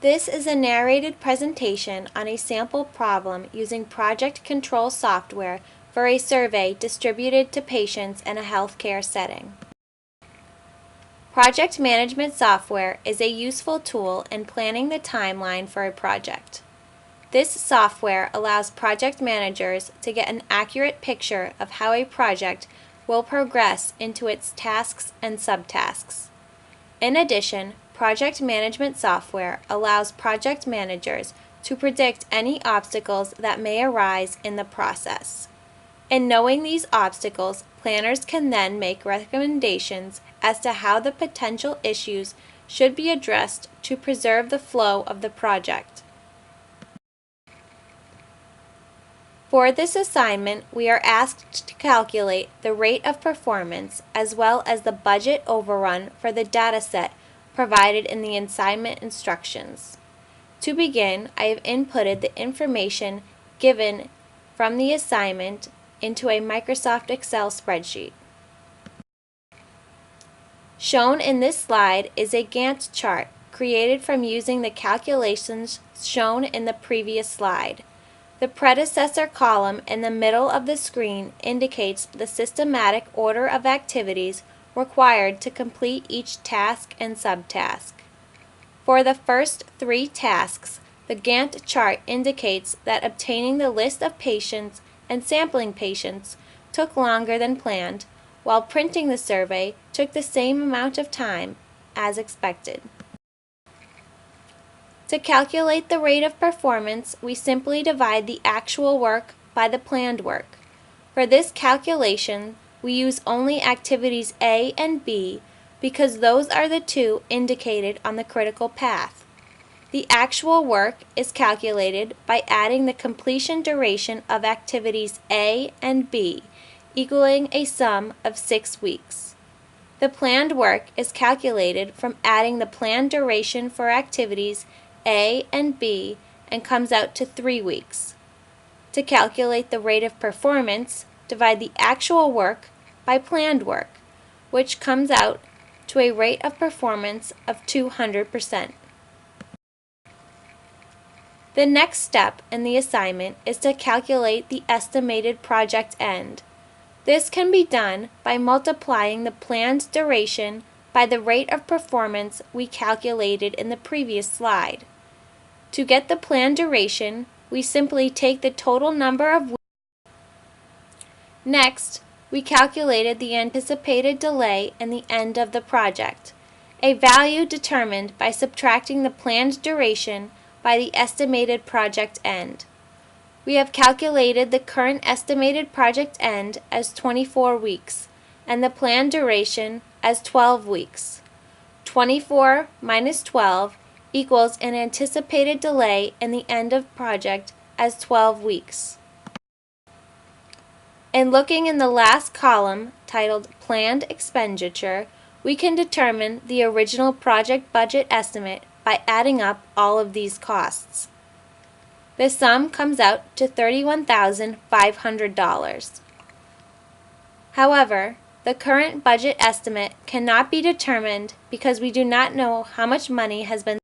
This is a narrated presentation on a sample problem using project control software for a survey distributed to patients in a healthcare setting. Project management software is a useful tool in planning the timeline for a project. This software allows project managers to get an accurate picture of how a project will progress into its tasks and subtasks. In addition, project management software allows project managers to predict any obstacles that may arise in the process. In knowing these obstacles, planners can then make recommendations as to how the potential issues should be addressed to preserve the flow of the project. For this assignment, we are asked to calculate the rate of performance as well as the budget overrun for the dataset provided in the assignment instructions. To begin, I have inputted the information given from the assignment into a Microsoft Excel spreadsheet. Shown in this slide is a Gantt chart created from using the calculations shown in the previous slide. The predecessor column in the middle of the screen indicates the systematic order of activities required to complete each task and subtask. For the first 3 tasks, the Gantt chart indicates that obtaining the list of patients and sampling patients took longer than planned, while printing the survey took the same amount of time as expected. To calculate the rate of performance, we simply divide the actual work by the planned work. For this calculation, we use only activities A and B because those are the 2 indicated on the critical path. The actual work is calculated by adding the completion duration of activities A and B, equaling a sum of 6 weeks. The planned work is calculated from adding the planned duration for activities A and B and comes out to 3 weeks. To calculate the rate of performance, divide the actual work by planned work, which comes out to a rate of performance of 200%. The next step in the assignment is to calculate the estimated project end. This can be done by multiplying the planned duration by the rate of performance we calculated in the previous slide. To get the planned duration, we simply take the total number of weeks. Next, we calculated the anticipated delay in the end of the project, a value determined by subtracting the planned duration by the estimated project end. We have calculated the current estimated project end as 24 weeks and the planned duration as 12 weeks. 24 minus 12 equals an anticipated delay in the end of project as 12 weeks. In looking in the last column titled Planned Expenditure, we can determine the original project budget estimate by adding up all of these costs. The sum comes out to $31,500. However, the current budget estimate cannot be determined because we do not know how much money has been.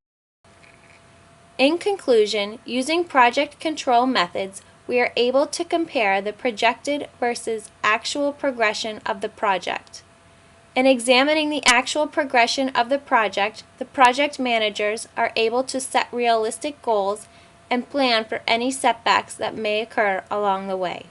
In conclusion, using project control methods, we are able to compare the projected versus actual progression of the project. In examining the actual progression of the project managers are able to set realistic goals and plan for any setbacks that may occur along the way.